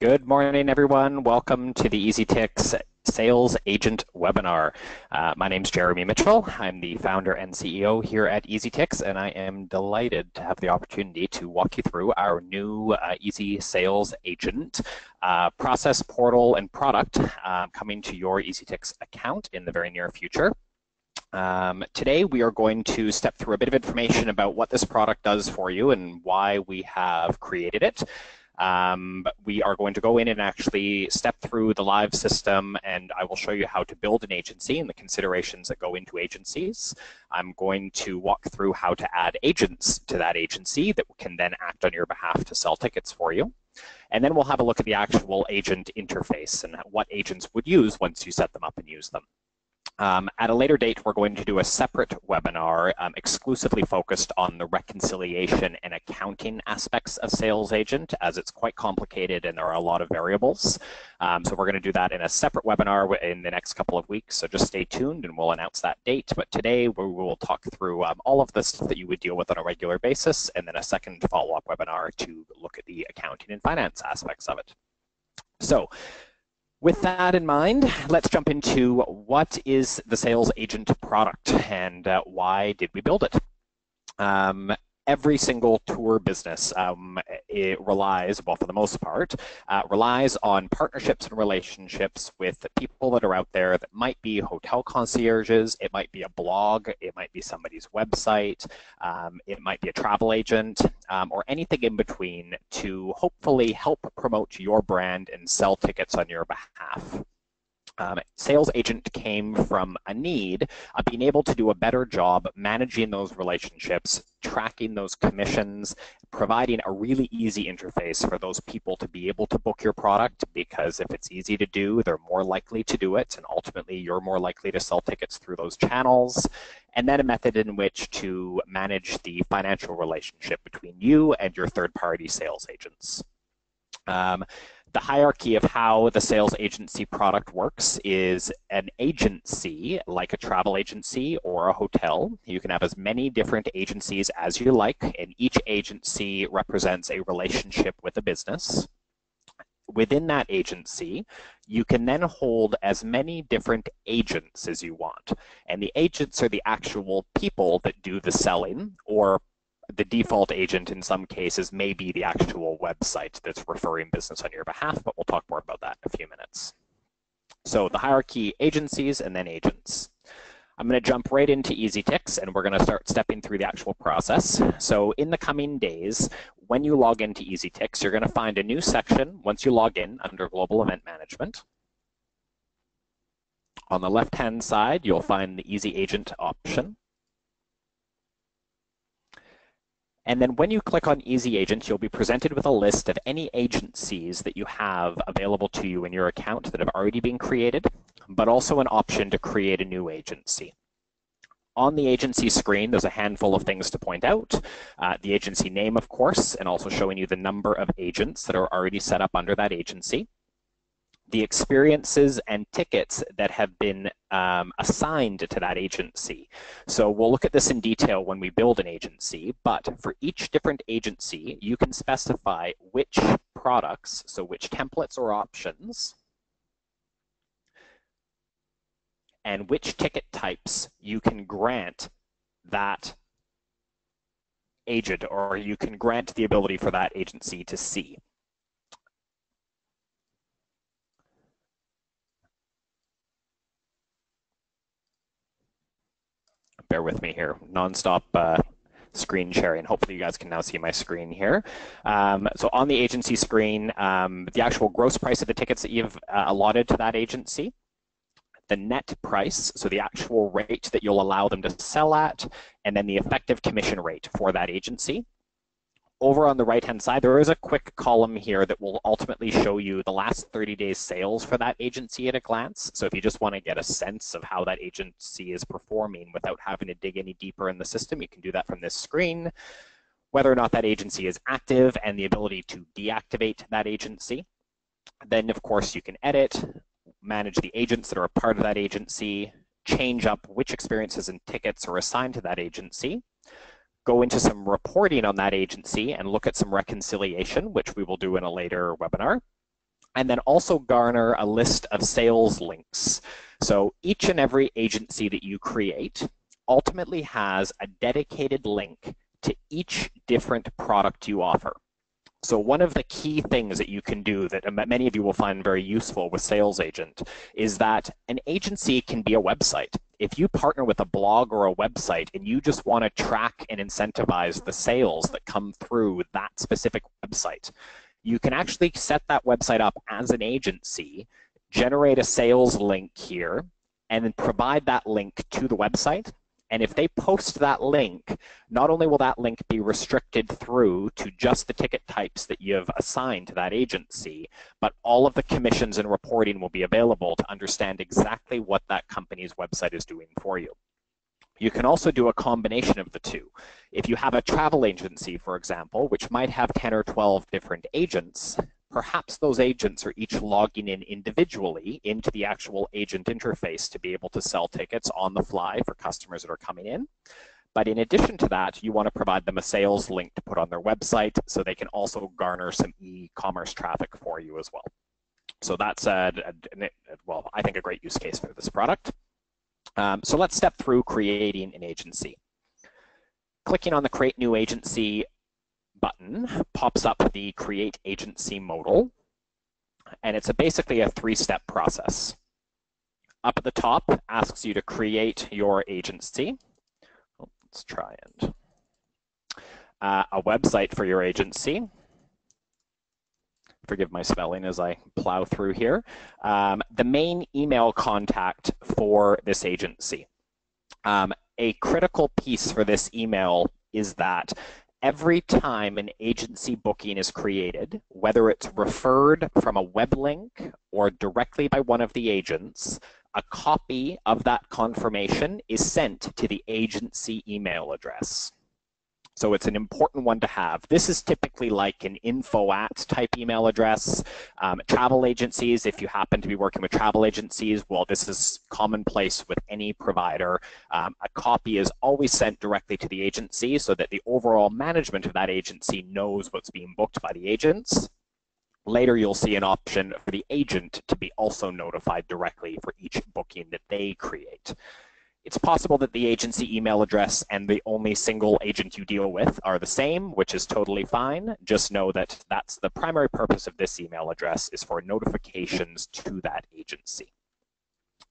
Good morning, everyone. Welcome to the EasyTix Sales Agent webinar. My name's Jeremy Mitchell. I'm the founder and CEO here at EasyTix, and I am delighted to have the opportunity to walk you through our new Easy Sales Agent process, portal, and product coming to your EasyTix account in the very near future. Today we are going to step through a bit of information about what this product does for you and why we have created it. We are going to go in and actually step through the live system, and I will show you how to build an agency and the considerations that go into agencies. I'm going to walk through how to add agents to that agency that can then act on your behalf to sell tickets for you. And then we'll have a look at the actual agent interface and what agents would use once you set them up and use them. At a later date, we're going to do a separate webinar exclusively focused on the reconciliation and accounting aspects of Sales Agent, as it's quite complicated and there are a lot of variables. So we're going to do that in a separate webinar in the next couple of weeks, so just stay tuned and we'll announce that date. But today we will talk through all of the stuff that you would deal with on a regular basis, and then a second follow-up webinar to look at the accounting and finance aspects of it. So, with that in mind, let's jump into what is the Sales Agent product and why did we build it. Every single tour business it relies, well, for the most part, relies on partnerships and relationships with people that are out there that might be hotel concierges, it might be a blog, it might be somebody's website, it might be a travel agent, or anything in between to hopefully help promote your brand and sell tickets on your behalf. Sales Agent came from a need of being able to do a better job managing those relationships, tracking those commissions, providing a really easy interface for those people to be able to book your product, because if it's easy to do, they're more likely to do it, and ultimately you're more likely to sell tickets through those channels. And then a method in which to manage the financial relationship between you and your third-party sales agents. The hierarchy of how the sales agency product works is an agency, like a travel agency or a hotel. You can have as many different agencies as you like, and each agency represents a relationship with a business. Within that agency, you can then hold as many different agents as you want. And the agents are the actual people that do the selling, or the default agent in some cases may be the actual website that's referring business on your behalf, but we'll talk more about that in a few minutes. So the hierarchy, agencies and then agents. I'm going to jump right into EasyTix and we're going to start stepping through the actual process. So in the coming days, when you log into EasyTix, you're going to find a new section once you log in under Global Event Management. On the left-hand side, you'll find the EzAgent option. And then when you click on EzAgent, you'll be presented with a list of any agencies that you have available to you in your account that have already been created, but also an option to create a new agency. On the agency screen, there's a handful of things to point out. The agency name, of course, and also showing you the number of agents that are already set up under that agency. The experiences and tickets that have been assigned to that agency. So we'll look at this in detail when we build an agency, but for each different agency, you can specify which products, so which templates or options, and which ticket types you can grant that agent, or you can grant the ability for that agency to see. Bear with me here, nonstop screen sharing. Hopefully you guys can now see my screen here. So on the agency screen, the actual gross price of the tickets that you've allotted to that agency, the net price, so the actual rate that you'll allow them to sell at, and then the effective commission rate for that agency. Over on the right-hand side, there is a quick column here that will ultimately show you the last 30 days sales for that agency at a glance. So if you just want to get a sense of how that agency is performing without having to dig any deeper in the system, you can do that from this screen. Whether or not that agency is active and the ability to deactivate that agency. Then, of course, you can edit, manage the agents that are a part of that agency, change up which experiences and tickets are assigned to that agency, go into some reporting on that agency and look at some reconciliation, which we will do in a later webinar. and then also garner a list of sales links. So each and every agency that you create ultimately has a dedicated link to each different product you offer. So one of the key things that you can do that many of you will find very useful with EzAgent is that an agency can be a website. If you partner with a blog or a website and you just want to track and incentivize the sales that come through that specific website, you can actually set that website up as an agency, generate a sales link here, and then provide that link to the website. And if they post that link, not only will that link be restricted through to just the ticket types that you've assigned to that agency, but all of the commissions and reporting will be available to understand exactly what that company's website is doing for you. You can also do a combination of the two. If you have a travel agency, for example, which might have 10 or 12 different agents, perhaps those agents are each logging in individually into the actual agent interface to be able to sell tickets on the fly for customers that are coming in. But in addition to that, you want to provide them a sales link to put on their website so they can also garner some e-commerce traffic for you as well. So that's, well, I think a great use case for this product. So let's step through creating an agency. Clicking on the Create New Agency button pops up the Create Agency modal, and it's basically a three-step process. Up at the top, asks you to create your agency. Let's try and a website for your agency. Forgive my spelling as I plow through here. The main email contact for this agency. A critical piece for this email is that every time an agency booking is created, whether it's referred from a web link or directly by one of the agents, a copy of that confirmation is sent to the agency email address. So it's an important one to have. This is typically like an info@ type email address. Travel agencies, if you happen to be working with travel agencies, well, this is commonplace with any provider. A copy is always sent directly to the agency so that the overall management of that agency knows what's being booked by the agents. Later, you'll see an option for the agent to be also notified directly for each booking that they create. It's possible that the agency email address and the only single agent you deal with are the same, which is totally fine. Just know that that's the primary purpose of this email address is for notifications to that agency.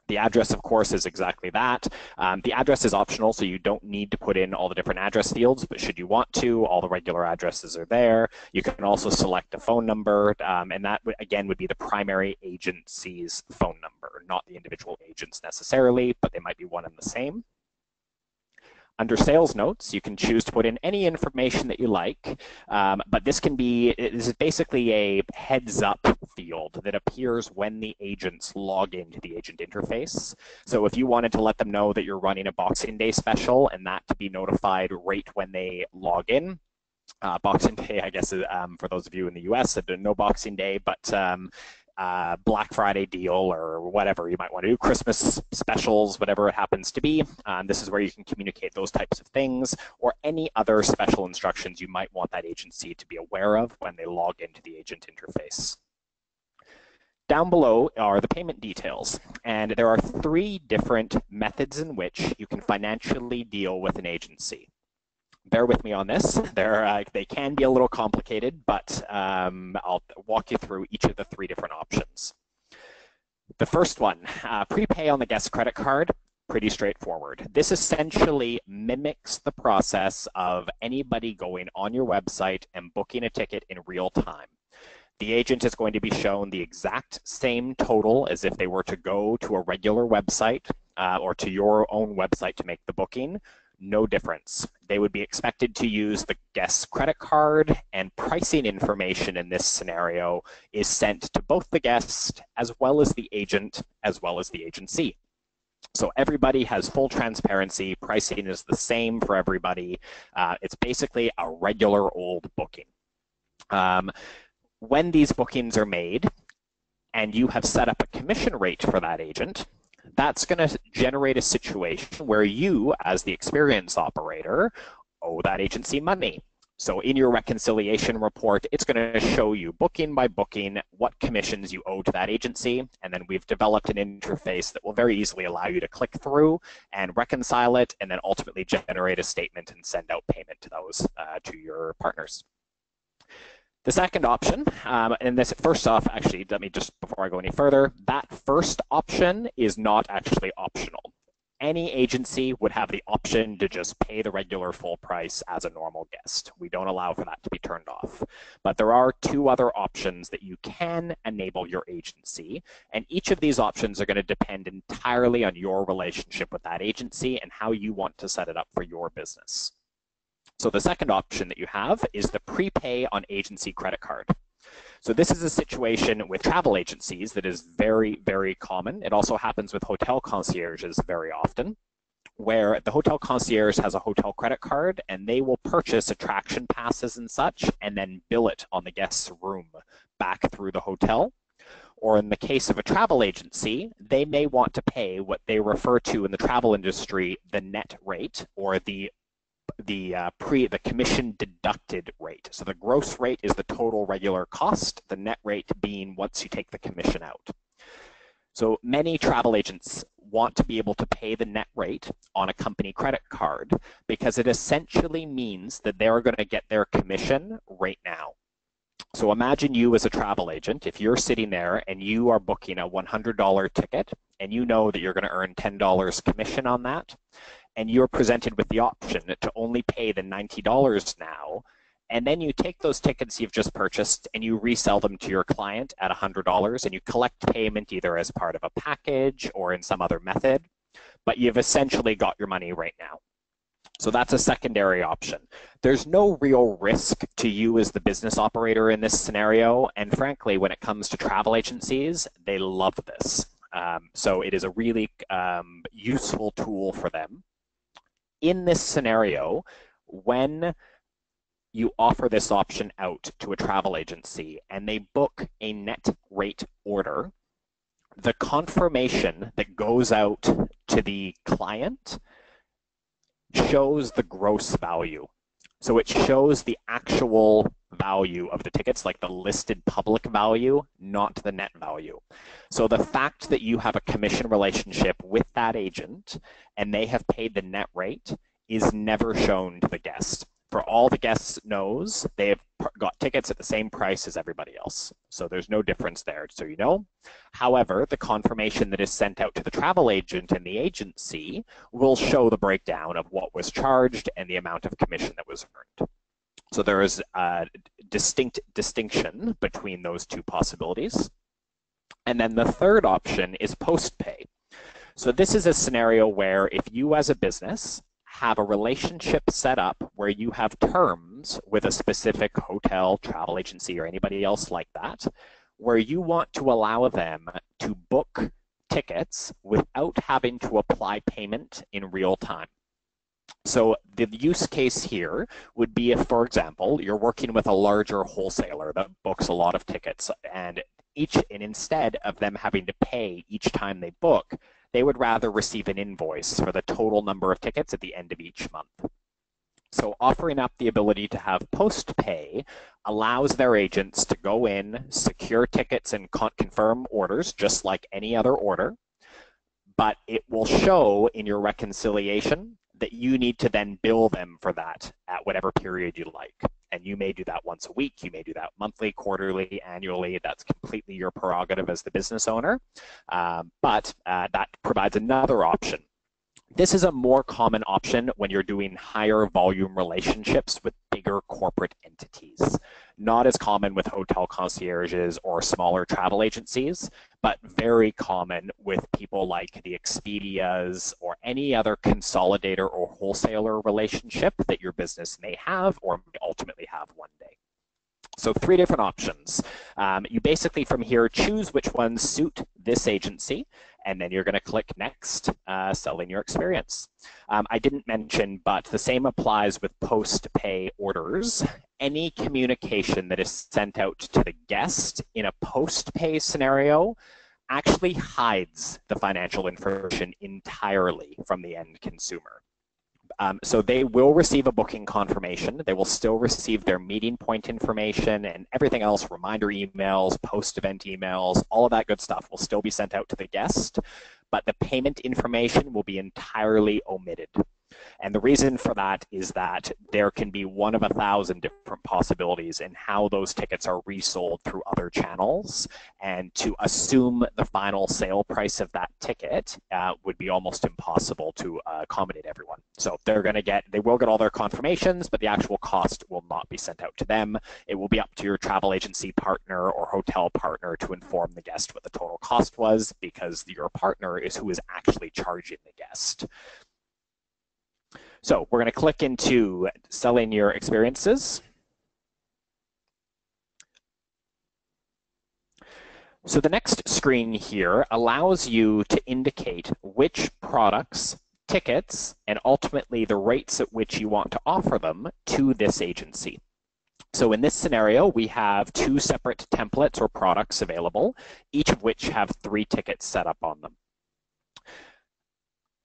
The address, of course, is exactly that. The address is optional, so you don't need to put in all the different address fields, but should you want to, all the regular addresses are there. You can also select a phone number, and that, again, would be the primary agency's phone number, not the individual agents necessarily, but they might be one and the same. Under sales notes, you can choose to put in any information that you like, but this is basically a heads up field that appears when the agents log into the agent interface. So if you wanted to let them know that you're running a Boxing Day special and that to be notified right when they log in, Boxing Day, I guess, for those of you in the US, no Boxing Day, but Black Friday deal or whatever you might want to do, Christmas specials, whatever it happens to be. This is where you can communicate those types of things or any other special instructions you might want that agency to be aware of when they log into the agent interface. Down below are the payment details, and there are 3 different methods in which you can financially deal with an agency. Bear with me on this. They can be a little complicated, but I'll walk you through each of the 3 different options. The first one, prepay on the guest credit card, pretty straightforward. This essentially mimics the process of anybody going on your website and booking a ticket in real time. The agent is going to be shown the exact same total as if they were to go to a regular website or to your own website to make the booking. No difference. They would be expected to use the guest's credit card, and pricing information in this scenario is sent to both the guest as well as the agent as well as the agency. So everybody has full transparency. Pricing is the same for everybody. It's basically a regular old booking. When these bookings are made and you have set up a commission rate for that agent, that's going to generate a situation where you, as the experience operator, owe that agency money. So in your reconciliation report, it's going to show you booking by booking what commissions you owe to that agency, and then we've developed an interface that will very easily allow you to click through and reconcile it, and then ultimately generate a statement and send out payment to those to your partners. The second option, and this first off, actually, let me just, before I go any further, that first option is not actually optional. Any agency would have the option to just pay the regular full price as a normal guest. We don't allow for that to be turned off. But there are two other options that you can enable your agency, and each of these options are going to depend entirely on your relationship with that agency and how you want to set it up for your business. So the second option that you have is the prepay on agency credit card. So this is a situation with travel agencies that is very, very common. It also happens with hotel concierges very often, where the hotel concierge has a hotel credit card and they will purchase attraction passes and such and then bill it on the guest's room back through the hotel. Or in the case of a travel agency, they may want to pay what they refer to in the travel industry the net rate, or the commission deducted rate. So the gross rate is the total regular cost, the net rate being once you take the commission out. So many travel agents want to be able to pay the net rate on a company credit card because it essentially means that they're going to get their commission right now. So imagine you as a travel agent, if you're sitting there and you are booking a $100 ticket and you know that you're going to earn $10 commission on that, and you're presented with the option to only pay the $90 now, and then you take those tickets you've just purchased and you resell them to your client at $100 and you collect payment either as part of a package or in some other method, but you've essentially got your money right now. So that's a secondary option. There's no real risk to you as the business operator in this scenario, and frankly, when it comes to travel agencies, they love this. So it is a really useful tool for them. In this scenario, when you offer this option out to a travel agency and they book a net rate order, the confirmation that goes out to the client shows the gross value. So it shows the actual value of the tickets, like the listed public value, not the net value. So the fact that you have a commission relationship with that agent and they have paid the net rate is never shown to the guest. For all the guests knows, they have got tickets at the same price as everybody else. So there's no difference there, so you know. However, the confirmation that is sent out to the travel agent and the agency will show the breakdown of what was charged and the amount of commission that was earned. So there is a distinct distinction between those two possibilities. And then the third option is post-pay. So this is a scenario where if you as a business have a relationship set up where you have terms with a specific hotel, travel agency, or anybody else like that, where you want to allow them to book tickets without having to apply payment in real time. So the use case here would be if, for example, you're working with a larger wholesaler that books a lot of tickets, and instead of them having to pay each time they book, they would rather receive an invoice for the total number of tickets at the end of each month. So offering up the ability to have post-pay allows their agents to go in, secure tickets, and confirm orders just like any other order, but it will show in your reconciliation that you need to then bill them for that at whatever period you like. And you may do that once a week, you may do that monthly, quarterly, annually. That's completely your prerogative as the business owner, but that provides another option. This is a more common option when you're doing higher volume relationships with bigger corporate entities. Not as common with hotel concierges or smaller travel agencies, but very common with people like the Expedias or any other consolidator or wholesaler relationship that your business may have or may ultimately have one day. So 3 different options. You basically from here choose which ones suit this agency, and then you're going to click Next, Selling Your Experience. I didn't mention, but the same applies with post-pay orders. Any communication that is sent out to the guest in a post-pay scenario actually hides the financial information entirely from the end consumer. So they will receive a booking confirmation. They will still receive their meeting point information and everything else, reminder emails, post-event emails, all of that good stuff will still be sent out to the guest, but the payment information will be entirely omitted. And the reason for that is that there can be one of 1,000 different possibilities in how those tickets are resold through other channels. And to assume the final sale price of that ticket would be almost impossible to accommodate everyone. So they will get all their confirmations, but the actual cost will not be sent out to them. It will be up to your travel agency partner or hotel partner to inform the guest what the total cost was, because your partner is who is actually charging the guest. So we're going to click into selling your experiences. So the next screen here allows you to indicate which products, tickets, and ultimately the rates at which you want to offer them to this agency. So in this scenario, we have 2 separate templates or products available, each of which have 3 tickets set up on them.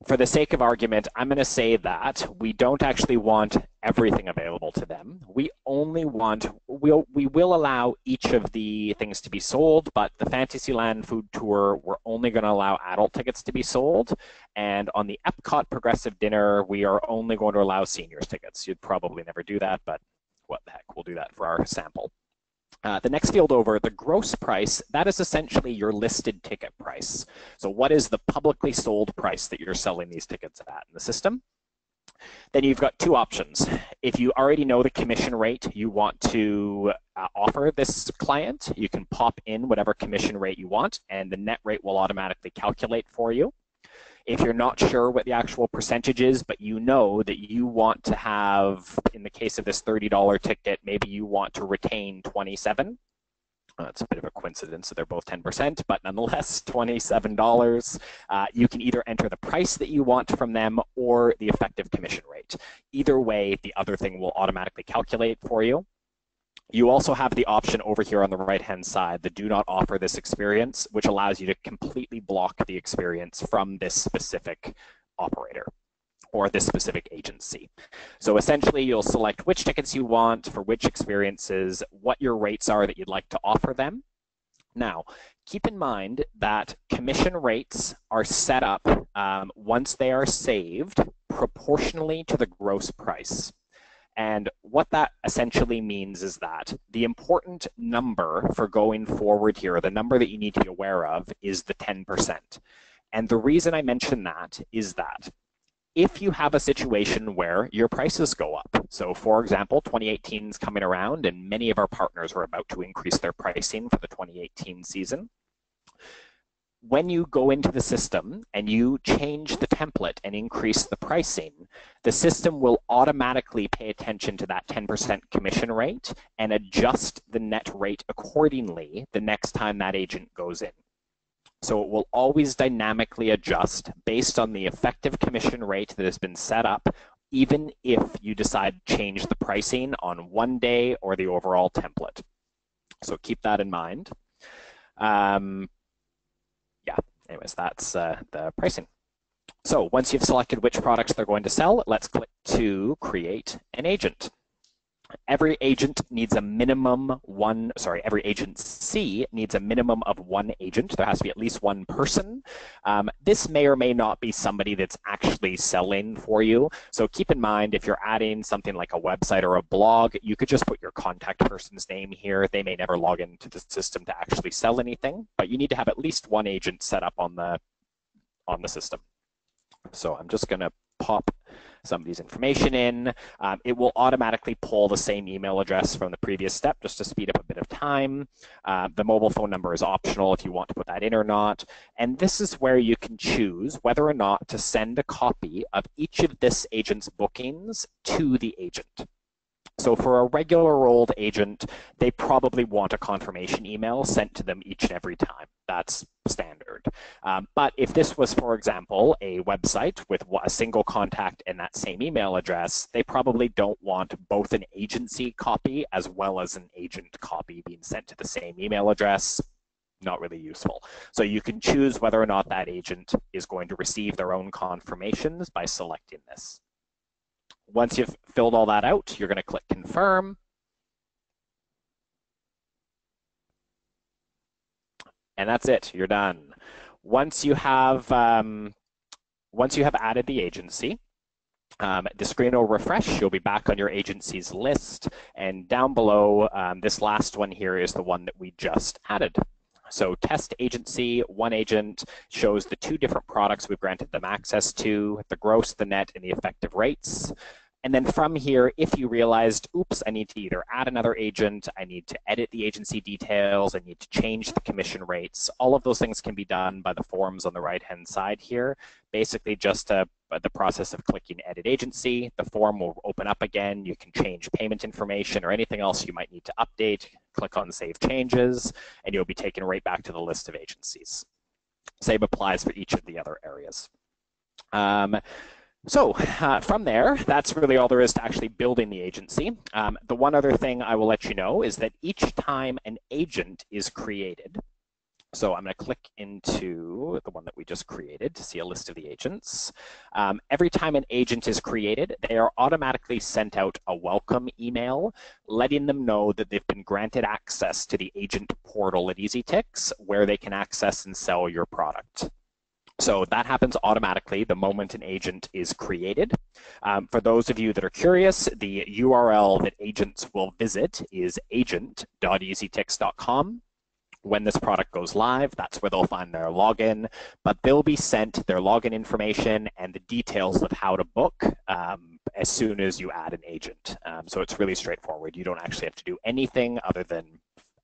For the sake of argument, I'm going to say that we don't actually want everything available to them. We only want, we will allow each of the things to be sold, but the Fantasyland food tour, we're only going to allow adult tickets to be sold. And on the Epcot Progressive Dinner, we are only going to allow seniors tickets. You'd probably never do that, but what the heck, we'll do that for our sample. The next field over, the gross price, that is essentially your listed ticket price. So what is the publicly sold price that you're selling these tickets at in the system? Then you've got 2 options. If you already know the commission rate you want to offer this client, you can pop in whatever commission rate you want, and the net rate will automatically calculate for you. If you're not sure what the actual percentage is, but you know that you want to have, in the case of this $30 ticket, maybe you want to retain 27. It's a bit of a coincidence that they're both 10%, but nonetheless, $27. You can either enter the price that you want from them or the effective commission rate. Either way, the other thing will automatically calculate for you. You also have the option over here on the right-hand side, the do not offer this experience, which allows you to completely block the experience from this specific operator or this specific agency. So essentially, you'll select which tickets you want for which experiences, what your rates are that you'd like to offer them. Now, keep in mind that commission rates are set up once they are saved proportionally to the gross price. And what that essentially means is that the important number for going forward here, the number that you need to be aware of, is the 10%. And the reason I mention that is that if you have a situation where your prices go up, so for example, 2018 is coming around and many of our partners are about to increase their pricing for the 2018 season, when you go into the system and you change the template and increase the pricing, the system will automatically pay attention to that 10% commission rate and adjust the net rate accordingly the next time that agent goes in. So it will always dynamically adjust based on the effective commission rate that has been set up, even if you decide to change the pricing on one day or the overall template. So keep that in mind. Anyways, that's the pricing. So once you've selected which products they're going to sell, let's click to create an agent. Every agent needs a minimum every agency needs a minimum of 1 agent. There has to be at least 1 person. This may or may not be somebody that's actually selling for you. So keep in mind, if you're adding something like a website or a blog, you could just put your contact person's name here. They may never log into the system to actually sell anything, but you need to have at least 1 agent set up on the system. So I'm just going to pop somebody's information in. It will automatically pull the same email address from the previous step just to speed up a bit of time. The mobile phone number is optional if you want to put that in or not. And this is where you can choose whether or not to send a copy of each of this agent's bookings to the agent. So for a regular old agent, they probably want a confirmation email sent to them each and every time. That's standard. But if this was, for example, a website with a single contact and that same email address, they probably don't want both an agency copy as well as an agent copy being sent to the same email address. Not really useful. So you can choose whether or not that agent is going to receive their own confirmations by selecting this. Once you've filled all that out, you're going to click confirm. And that's it, you're done. Once you have added the agency, the screen will refresh. You'll be back on your agency's list. And down below, this last one here is the one that we just added. So test agency, one agent shows the two different products we've granted them access to, the gross, the net, and the effective rates. And then from here, if you realized, oops, I need to either add another agent, I need to edit the agency details, I need to change the commission rates, all of those things can be done by the forms on the right-hand side here. Basically just the process of clicking edit agency, the form will open up again, you can change payment information or anything else you might need to update, click on save changes, and you'll be taken right back to the list of agencies. Same applies for each of the other areas. So from there, that's really all there is to actually building the agency. The one other thing I will let you know is that each time an agent is created, so I'm going to click into the one that we just created to see a list of the agents. Every time an agent is created, they are automatically sent out a welcome email letting them know that they've been granted access to the agent portal at EzTix where they can access and sell your product. So that happens automatically the moment an agent is created. For those of you that are curious, the URL that agents will visit is agent.eztix.com. When this product goes live, that's where they'll find their login, but they'll be sent their login information and the details of how to book as soon as you add an agent. So it's really straightforward. You don't actually have to do anything other than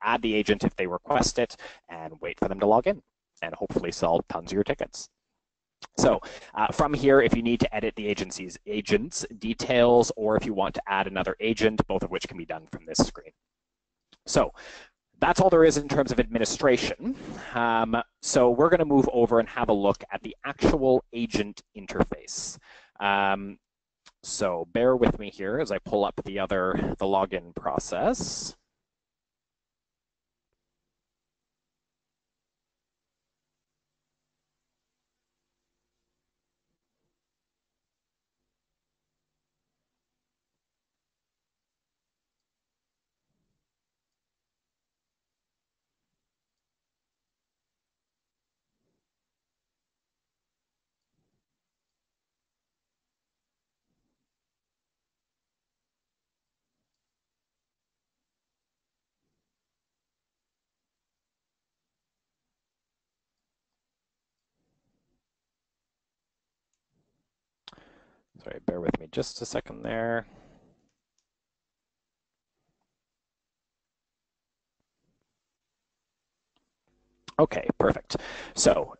add the agent if they request it and wait for them to log in and hopefully sell tons of your tickets. So from here, if you need to edit the agent's details or if you want to add another agent, both of which can be done from this screen. So that's all there is in terms of administration. So we're going to move over and have a look at the actual agent interface. So bear with me here as I pull up the login process. Sorry, bear with me just a second there. Okay, perfect. So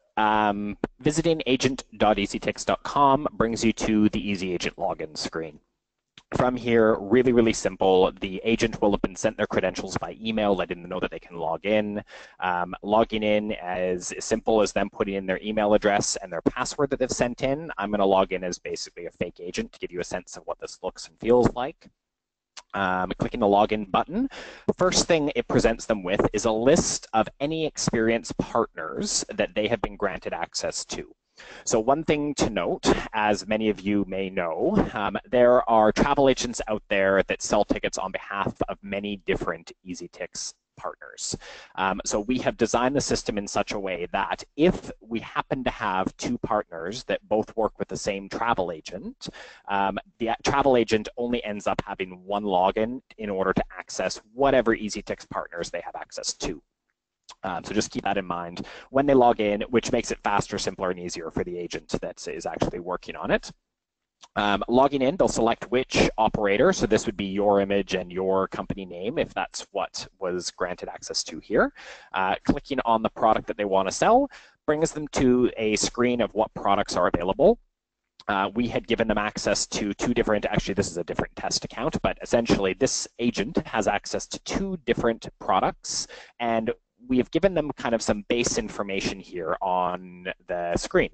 visiting agent.eztix.com brings you to the EzAgent login screen. From here, really, really simple. The agent will have been sent their credentials by email, letting them know that they can log in. Logging in as simple as them putting in their email address and their password that they've sent in. I'm going to log in as basically a fake agent to give you a sense of what this looks and feels like. Clicking the login button, first thing it presents them with is a list of any experienced partners that they have been granted access to. So one thing to note, as many of you may know, there are travel agents out there that sell tickets on behalf of many different EzTix partners. So we have designed the system in such a way that if we happen to have two partners that both work with the same travel agent, the travel agent only ends up having one login in order to access whatever EzTix partners they have access to. So just keep that in mind when they log in, which makes it faster, simpler, and easier for the agent that is actually working on it. Logging in, they'll select which operator, so this would be your image and your company name if that's what was granted access to here. Clicking on the product that they want to sell brings them to a screen of what products are available. We had given them access to two different, actually this is a different test account, but essentially this agent has access to two different products, and we have given them kind of some base information here on the screen.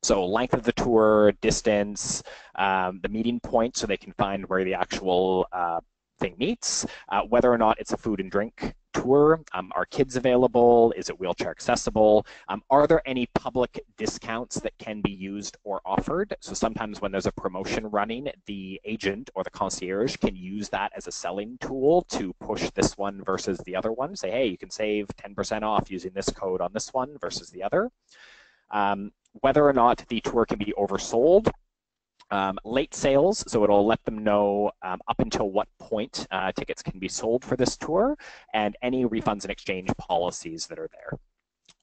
So length of the tour, distance, the meeting point so they can find where the actual thing meets, whether or not it's a food and drink tour? Are kids available? Is it wheelchair accessible? Are there any public discounts that can be used or offered? So sometimes when there's a promotion running, the agent or the concierge can use that as a selling tool to push this one versus the other one. Say, hey, you can save 10% off using this code on this one versus the other. Whether or not the tour can be oversold. Late sales, so it'll let them know up until what point tickets can be sold for this tour, and any refunds and exchange policies that are there.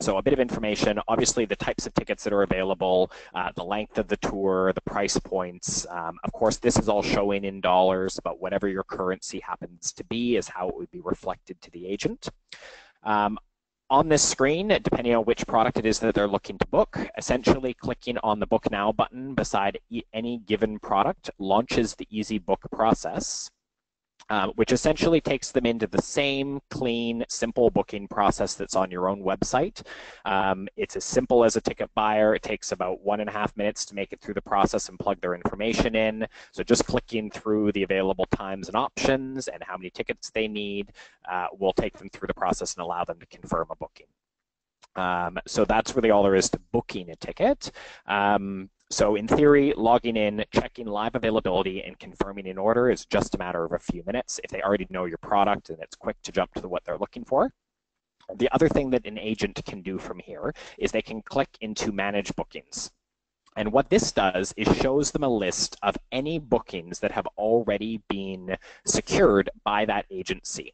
So a bit of information, obviously the types of tickets that are available, the length of the tour, the price points. Of course, this is all showing in dollars, but whatever your currency happens to be is how it would be reflected to the agent. On this screen, depending on which product it is that they're looking to book, essentially clicking on the Book Now button beside any given product launches the Easy Book process, which essentially takes them into the same clean, simple booking process that's on your own website. It's as simple as a ticket buyer. It takes about 1.5 minutes to make it through the process and plug their information in. So just clicking through the available times and options and how many tickets they need will take them through the process and allow them to confirm a booking. So that's really all there is to booking a ticket. So in theory, logging in, checking live availability, and confirming an order is just a matter of a few minutes if they already know your product and it's quick to jump to what they're looking for. The other thing that an agent can do from here is they can click into Manage Bookings. And what this does is shows them a list of any bookings that have already been secured by that agency.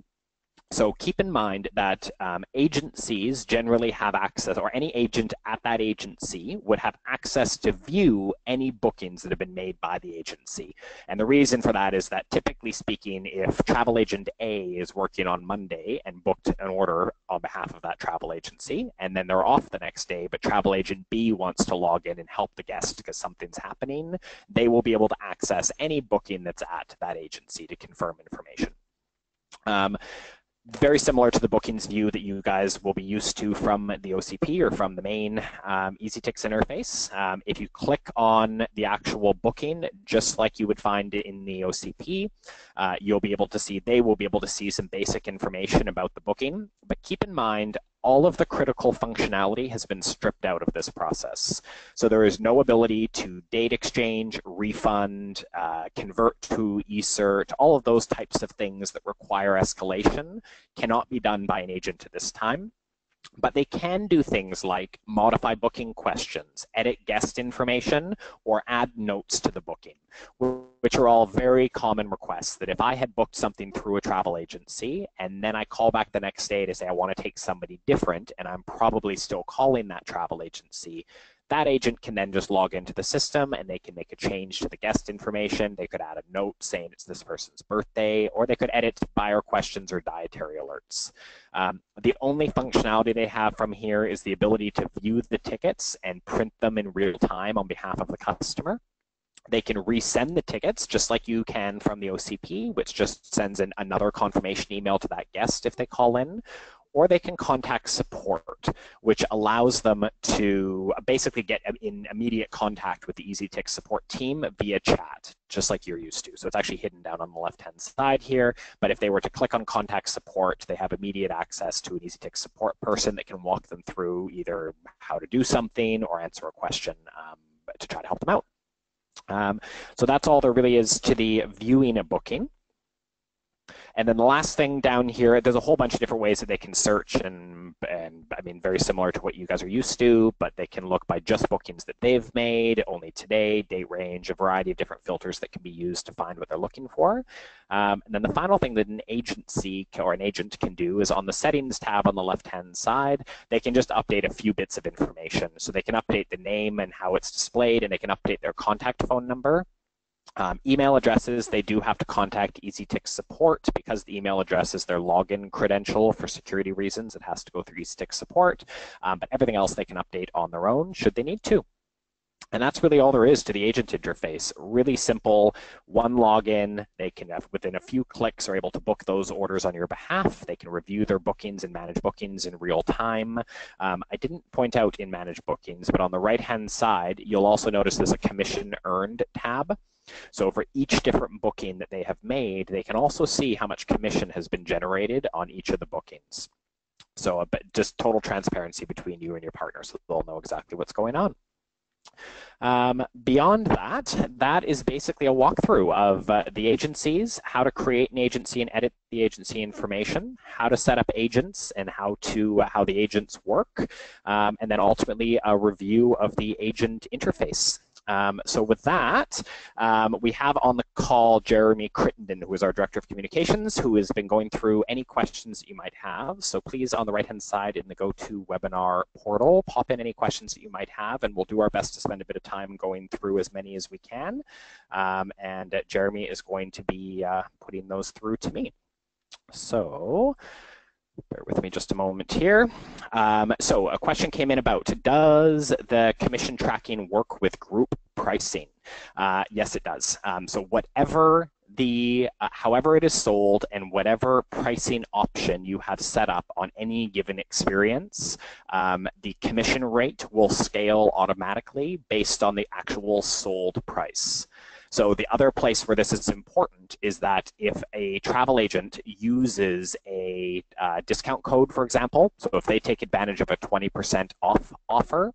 So keep in mind that agencies generally have access, or any agent at that agency would have access to view any bookings that have been made by the agency. And the reason for that is that typically speaking, if travel agent A is working on Monday and booked an order on behalf of that travel agency, and then they're off the next day, but travel agent B wants to log in and help the guest because something's happening, they will be able to access any booking that's at that agency to confirm information. Very similar to the bookings view that you guys will be used to from the OCP or from the main EasyTix interface. If you click on the actual booking, just like you would find it in the OCP, you'll be able to see, they will be able to see some basic information about the booking. But keep in mind, all of the critical functionality has been stripped out of this process. So there is no ability to date exchange, refund, convert to eCert, all of those types of things that require escalation cannot be done by an agent at this time. But they can do things like modify booking questions, edit guest information, or add notes to the booking, which are all very common requests that if I had booked something through a travel agency and then I call back the next day to say I want to take somebody different and I'm probably still calling that travel agency, that agent can then just log into the system and they can make a change to the guest information. They could add a note saying it's this person's birthday, or they could edit buyer questions or dietary alerts. The only functionality they have from here is the ability to view the tickets and print them in real time on behalf of the customer. They can resend the tickets just like you can from the OCP, which just sends in another confirmation email to that guest if they call in. Or they can contact support, which allows them to basically get in immediate contact with the EasyTix support team via chat, just like you're used to. So it's actually hidden down on the left-hand side here, but if they were to click on contact support, they have immediate access to an EasyTix support person that can walk them through either how to do something or answer a question to try to help them out. So that's all there really is to the viewing a booking. And then the last thing down here, there's a whole bunch of different ways that they can search, and I mean, very similar to what you guys are used to, but they can look by just bookings that they've made, only today, date range, a variety of different filters that can be used to find what they're looking for. And then the final thing that an agency or an agent can do is on the settings tab on the left-hand side, they can just update a few bits of information. So they can update the name and how it's displayed, and they can update their contact phone number. Email addresses, they do have to contact EasyTix support because the email address is their login credential for security reasons. It has to go through EasyTix support, but everything else they can update on their own should they need to. And that's really all there is to the agent interface. Really simple, one login. They can, within a few clicks, are able to book those orders on your behalf. They can review their bookings and manage bookings in real time. I didn't point out in Manage Bookings, but on the right-hand side, you'll also notice there's a Commission Earned tab. So for each different booking that they have made, they can also see how much commission has been generated on each of the bookings. So just total transparency between you and your partner, so they'll know exactly what's going on. Beyond that, that is basically a walkthrough of the agencies, how to create an agency and edit the agency information, how to set up agents and how the agents work, and then ultimately a review of the agent interface. So with that, we have on the call Jeremy Crittenden, who is our Director of Communications, who has been going through any questions that you might have. So please, on the right-hand side in the GoToWebinar portal, pop in any questions that you might have, and we'll do our best to spend a bit of time going through as many as we can. And Jeremy is going to be putting those through to me. So bear with me just a moment here. So a question came in about, does the commission tracking work with group pricing? Yes, it does. So whatever however it is sold and whatever pricing option you have set up on any given experience, the commission rate will scale automatically based on the actual sold price. So the other place where this is important is that if a travel agent uses a discount code, for example, so if they take advantage of a 20% off offer,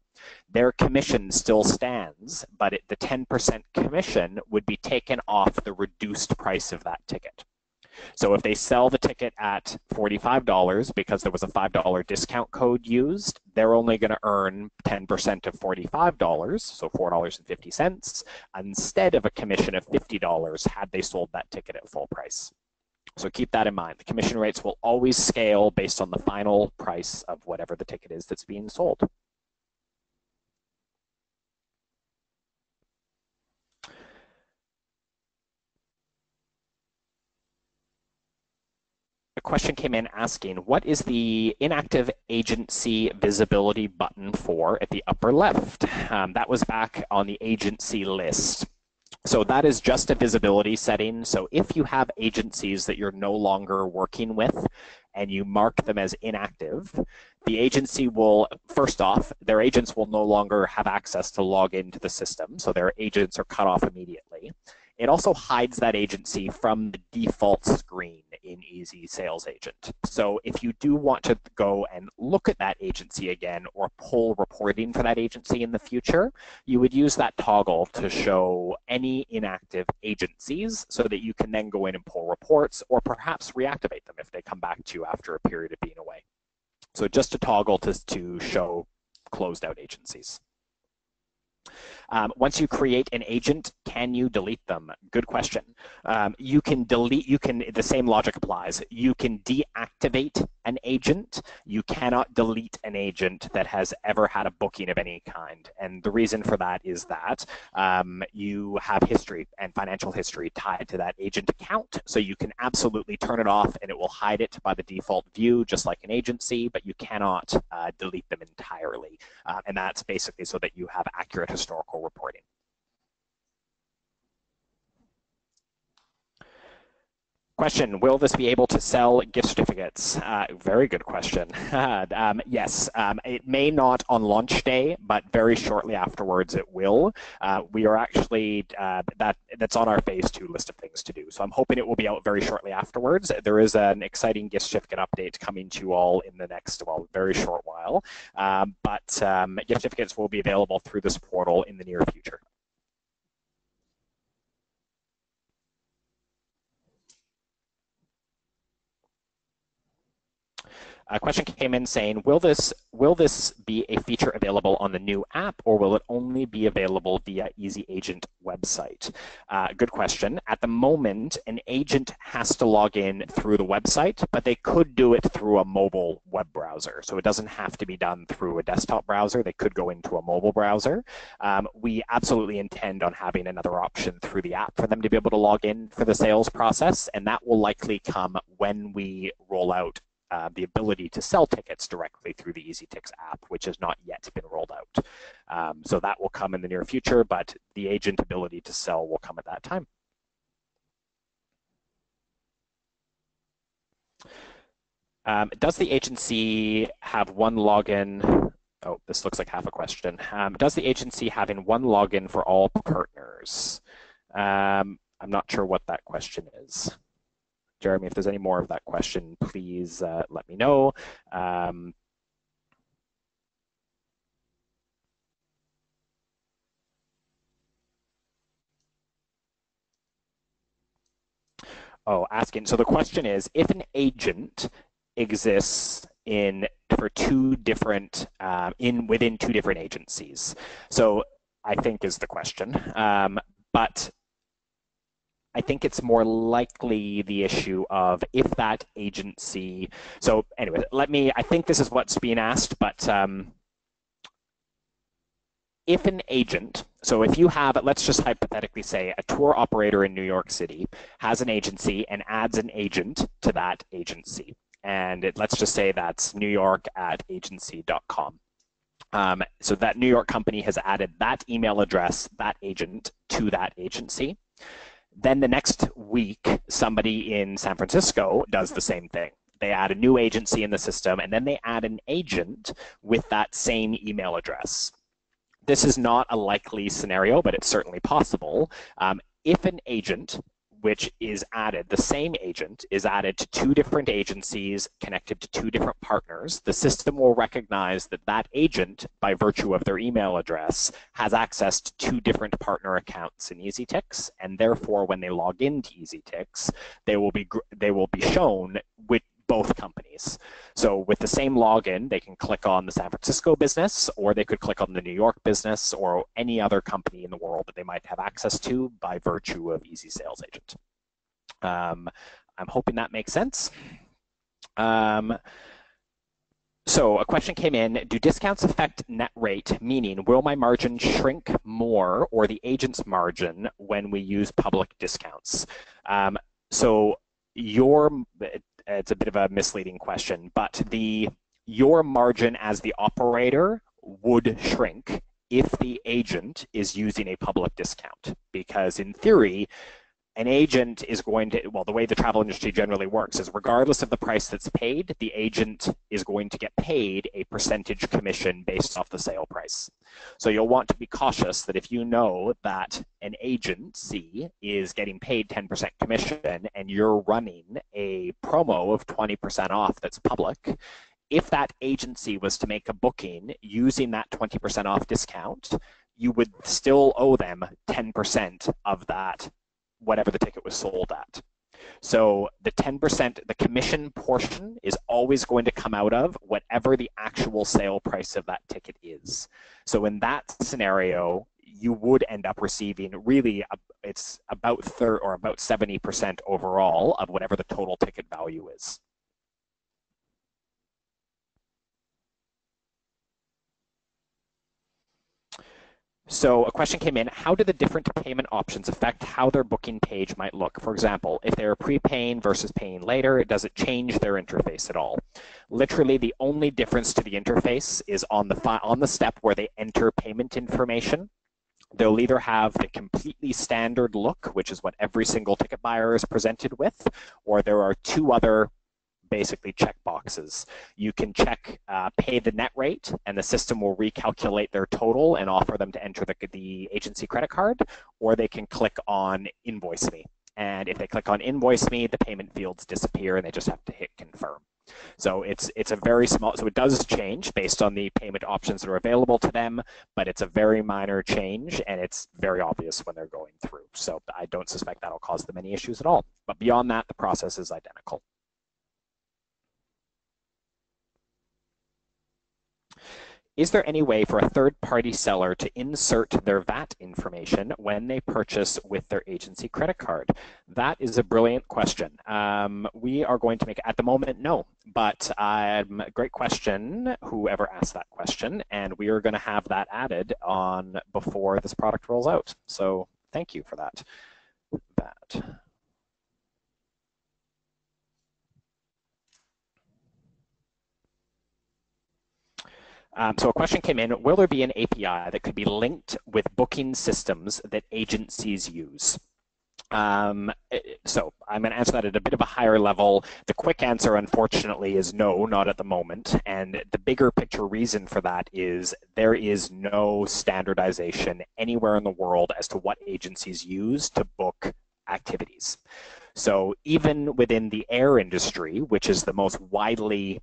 their commission still stands, but the 10% commission would be taken off the reduced price of that ticket. So if they sell the ticket at $45 because there was a $5 discount code used, they're only going to earn 10% of $45, so $4.50, instead of a commission of $50 had they sold that ticket at full price. So keep that in mind. The commission rates will always scale based on the final price of whatever the ticket is that's being sold. A question came in asking, what is the inactive agency visibility button for at the upper left? That was back on the agency list. So that is just a visibility setting. So if you have agencies that you're no longer working with and you mark them as inactive, the agency will, first off, their agents will no longer have access to log into the system. So their agents are cut off immediately. It also hides that agency from the default screen in EzSalesAgent. So if you do want to go and look at that agency again or pull reporting for that agency in the future, you would use that toggle to show any inactive agencies so that you can then go in and pull reports or perhaps reactivate them if they come back to you after a period of being away. So just a toggle to show closed out agencies. Once you create an agent, can you delete them? Good question. You can delete, the same logic applies. You can deactivate an agent. You cannot delete an agent that has ever had a booking of any kind. And the reason for that is that you have history and financial history tied to that agent account. So you can absolutely turn it off and it will hide it by the default view, just like an agency, but you cannot delete them entirely. And that's basically so that you have accurate historical reporting. Question, will this be able to sell gift certificates? Very good question. Yes, it may not on launch day, but very shortly afterwards it will. We are actually, that's on our phase 2 list of things to do. So I'm hoping it will be out very shortly afterwards. There is an exciting gift certificate update coming to you all in the next, well, very short while. But gift certificates will be available through this portal in the near future. A question came in saying, will this be a feature available on the new app, or will it only be available via EzAgent website? Good question. At the moment, an agent has to log in through the website, but they could do it through a mobile web browser. So it doesn't have to be done through a desktop browser. They could go into a mobile browser. We absolutely intend on having another option through the app for them to be able to log in for the sales process, and that will likely come when we roll out the ability to sell tickets directly through the EasyTix app, which has not yet been rolled out. So that will come in the near future, but the agent ability to sell will come at that time. Does the agency have one login? Oh, this looks like half a question. Does the agency having one login for all partners? I'm not sure what that question is. Jeremy, if there's any more of that question, please let me know. Oh, asking. So the question is, if an agent exists for two different within two different agencies. So I think is the question. But I think it's more likely the issue of if that agency. So anyway, I think this is what's being asked, but if an agent, so if you have, let's just hypothetically say a tour operator in New York City has an agency and adds an agent to that agency. And let's just say that's newyork@agency.com. So that New York company has added that email address, that agent, to that agency. Then the next week, somebody in San Francisco does the same thing. They add a new agency in the system, and then they add an agent with that same email address. This is not a likely scenario, but it's certainly possible. If an agent, which is added, the same agent is added to two different agencies connected to two different partners, the system will recognize that that agent, by virtue of their email address, has access to two different partner accounts in EzTix, and therefore when they log into EzTix, they will be shown with both companies. So with the same login, they can click on the San Francisco business, or they could click on the New York business, or any other company in the world that they might have access to by virtue of EzSalesAgent. I'm hoping that makes sense. So a question came in, do discounts affect net rate, meaning will my margin shrink more or the agent's margin when we use public discounts? So it's a bit of a misleading question, but your margin as the operator would shrink if the agent is using a public discount, because in theory, an agent is going to, well, the way the travel industry generally works is regardless of the price that's paid, the agent is going to get paid a percentage commission based off the sale price. So you'll want to be cautious that if you know that an agency is getting paid 10% commission and you're running a promo of 20% off that's public, if that agency was to make a booking using that 20% off discount, you would still owe them 10% of that, whatever the ticket was sold at. So the 10%, the commission portion is always going to come out of whatever the actual sale price of that ticket is. So in that scenario, you would end up receiving really, it's about 70% overall of whatever the total ticket value is. So a question came in, how do the different payment options affect how their booking page might look? For example, if they're prepaying versus paying later, does it change their interface at all? Literally, the only difference to the interface is on the step where they enter payment information. They'll either have the completely standard look, which is what every single ticket buyer is presented with, or there are two other basically check boxes. You can check pay the net rate, and the system will recalculate their total and offer them to enter the agency credit card, or they can click on invoice me. And if they click on invoice me, the payment fields disappear and they just have to hit confirm. So it's a very small, so it does change based on the payment options that are available to them, but it's a very minor change and it's very obvious when they're going through. So I don't suspect that'll cause them any issues at all. But beyond that, the process is identical. Is there any way for a third-party seller to insert their VAT information when they purchase with their agency credit card? That is a brilliant question. We are going to make, at the moment, no, but great question, whoever asked that question, and we are going to have that added on before this product rolls out. So thank you for that. So a question came in, will there be an API that could be linked with booking systems that agencies use? So I'm going to answer that at a bit of a higher level. The quick answer, unfortunately, is no, not at the moment. And the bigger picture reason for that is there is no standardization anywhere in the world as to what agencies use to book activities. So even within the air industry, which is the most widely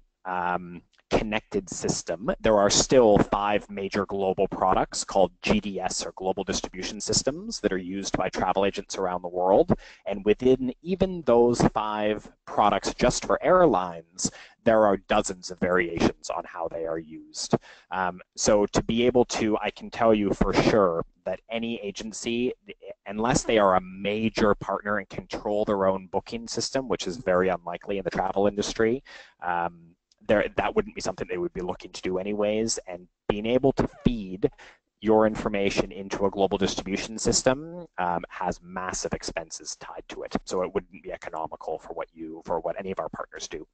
connected system, there are still 5 major global products called GDS, or Global Distribution Systems, that are used by travel agents around the world. And within even those 5 products just for airlines, there are dozens of variations on how they are used. So to be able to, I can tell you for sure that any agency, unless they are a major partner and control their own booking system, which is very unlikely in the travel industry, that wouldn't be something they would be looking to do anyways. And being able to feed your information into a global distribution system has massive expenses tied to it. So it wouldn't be economical for what any of our partners do.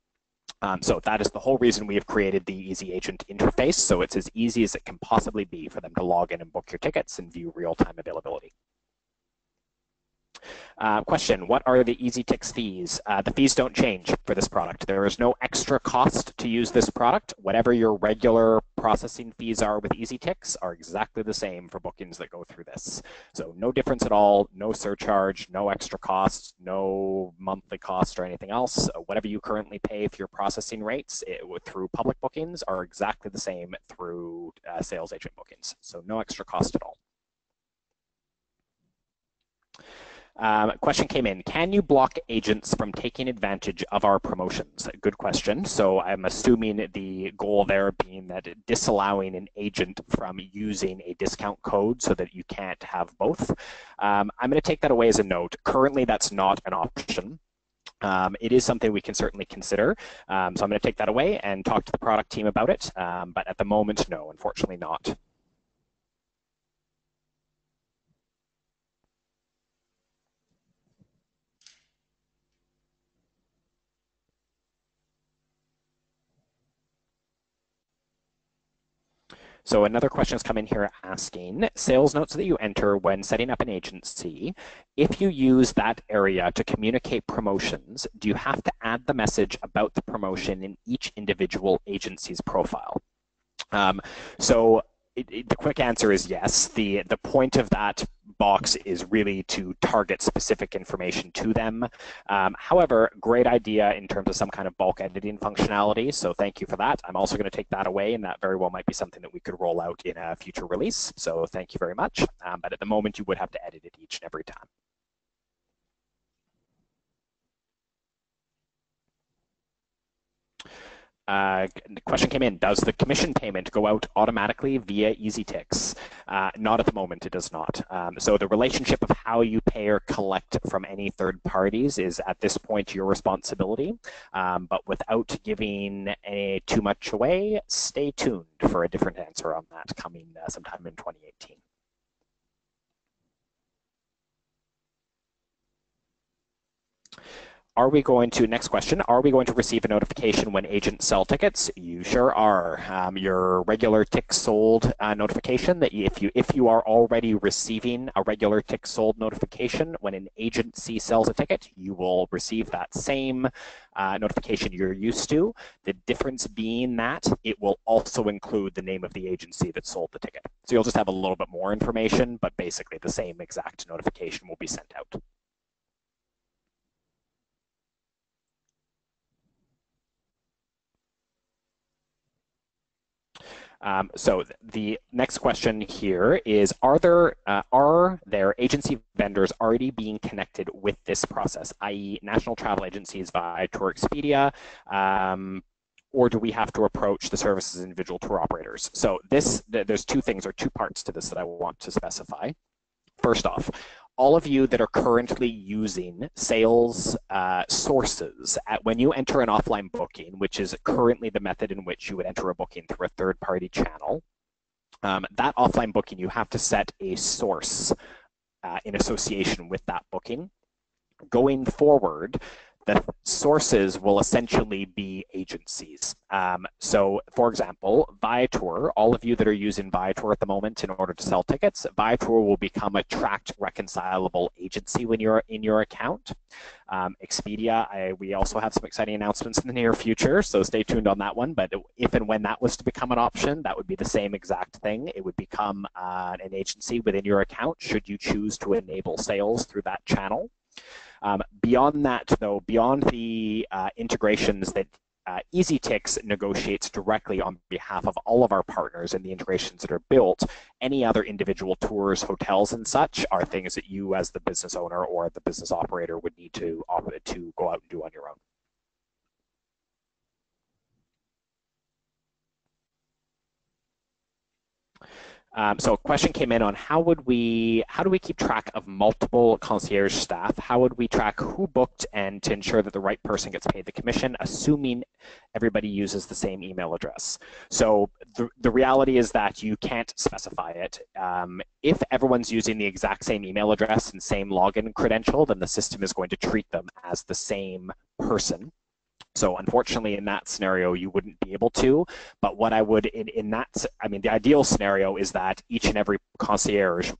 So that is the whole reason we have created the EzAgent interface. So it's as easy as it can possibly be for them to log in and book your tickets and view real-time availability. Question, what are the EasyTix fees? The fees don't change for this product. There is no extra cost to use this product. Whatever your regular processing fees are with EasyTix are exactly the same for bookings that go through this. So no difference at all, no surcharge, no extra cost, no monthly cost or anything else. Whatever you currently pay for your processing rates through public bookings are exactly the same through sales agent bookings. So no extra cost at all. Question came in, can you block agents from taking advantage of our promotions? Good question. So I'm assuming the goal there being that disallowing an agent from using a discount code so that you can't have both. I'm going to take that away as a note. Currently, that's not an option. It is something we can certainly consider. So I'm going to take that away and talk to the product team about it. But at the moment, no, unfortunately not. So another question has come in here asking, sales notes that you enter when setting up an agency, if you use that area to communicate promotions, do you have to add the message about the promotion in each individual agency's profile? So the quick answer is yes. The point of that box is really to target specific information to them. However, great idea in terms of some kind of bulk editing functionality. So thank you for that. I'm also going to take that away, and that very well might be something that we could roll out in a future release. So thank you very much. But at the moment, you would have to edit it each and every time. The question came in, does the commission payment go out automatically via EasyTix? Not at the moment, it does not. So the relationship of how you pay or collect from any third parties is at this point your responsibility. But without giving too much away, stay tuned for a different answer on that coming sometime in 2018. Are we going to, next question, are we going to receive a notification when agents sell tickets? You sure are. Your regular tickets sold notification, that if you are already receiving a regular tickets sold notification when an agency sells a ticket, you will receive that same notification you're used to. The difference being that it will also include the name of the agency that sold the ticket. So you'll just have a little bit more information, but basically the same exact notification will be sent out. So the next question here is, are there agency vendors already being connected with this process, i.e. national travel agencies via Tour Expedia, or do we have to approach the services individual tour operators? So there's two things or two parts to this that I want to specify. First off, all of you that are currently using sales sources, when you enter an offline booking, which is currently the method in which you would enter a booking through a third-party channel, that offline booking, you have to set a source in association with that booking. Going forward, the sources will essentially be agencies. So, for example, Viator, all of you that are using Viator at the moment in order to sell tickets, Viator will become a tracked reconcilable agency when you're in your account. Expedia, we also have some exciting announcements in the near future, so stay tuned on that one. But if and when that was to become an option, that would be the same exact thing. It would become an agency within your account should you choose to enable sales through that channel. Beyond that, though, beyond the integrations that EzTix negotiates directly on behalf of all of our partners and the integrations that are built, any other individual tours, hotels, and such are things that you as the business owner or the business operator would need to go out and do on your own. So a question came in on how do we keep track of multiple concierge staff? How would we track who booked and to ensure that the right person gets paid the commission, assuming everybody uses the same email address? So the reality is that you can't specify it. If everyone's using the exact same email address and same login credential, then the system is going to treat them as the same person. So unfortunately, in that scenario, you wouldn't be able to. But what I would, the ideal scenario is that each and every concierge,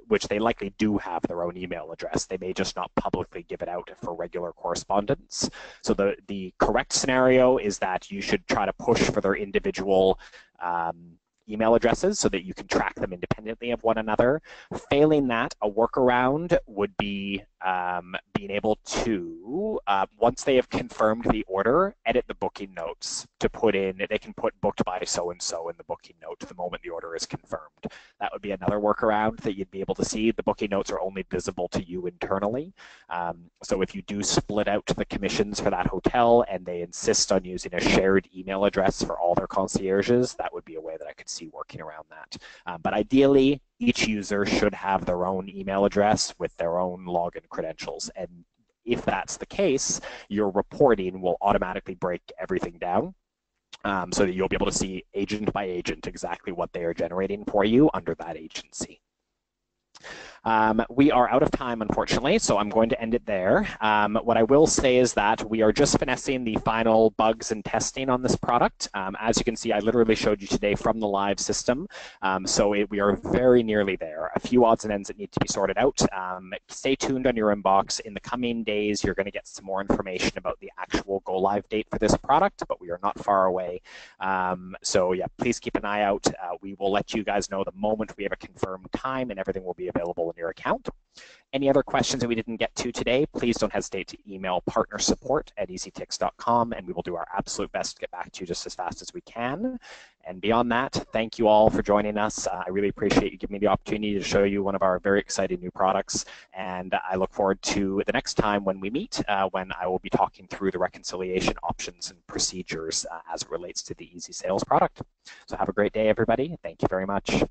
which they likely do have their own email address, they may just not publicly give it out for regular correspondence. So the correct scenario is that you should try to push for their individual email addresses so that you can track them independently of one another. Failing that, a workaround would be being able to, once they have confirmed the order, edit the booking notes to put in, they can put booked by so-and-so in the booking note the moment the order is confirmed. That would be another workaround that you'd be able to see. The booking notes are only visible to you internally. So if you do split out the commissions for that hotel and they insist on using a shared email address for all their concierges, that would be a way that I could see working around that. But ideally, each user should have their own email address with their own login credentials. And if that's the case, your reporting will automatically break everything down so that you'll be able to see agent by agent exactly what they are generating for you under that agency. We are out of time, unfortunately, so I'm going to end it there. What I will say is that we are just finessing the final bugs and testing on this product. As you can see, I literally showed you today from the live system, we are very nearly there. A few odds and ends that need to be sorted out. Stay tuned on your inbox. In the coming days, you're going to get some more information about the actual go-live date for this product, but we are not far away. Yeah, please keep an eye out. We will let you guys know the moment we have a confirmed time, and everything will be available in your account. Any other questions that we didn't get to today, please don't hesitate to email partnersupport@eztix.com, and we will do our absolute best to get back to you just as fast as we can. And beyond that, thank you all for joining us. I really appreciate you giving me the opportunity to show you one of our very exciting new products, and I look forward to the next time when we meet, when I will be talking through the reconciliation options and procedures as it relates to the EZ Sales product. So have a great day, everybody. Thank you very much.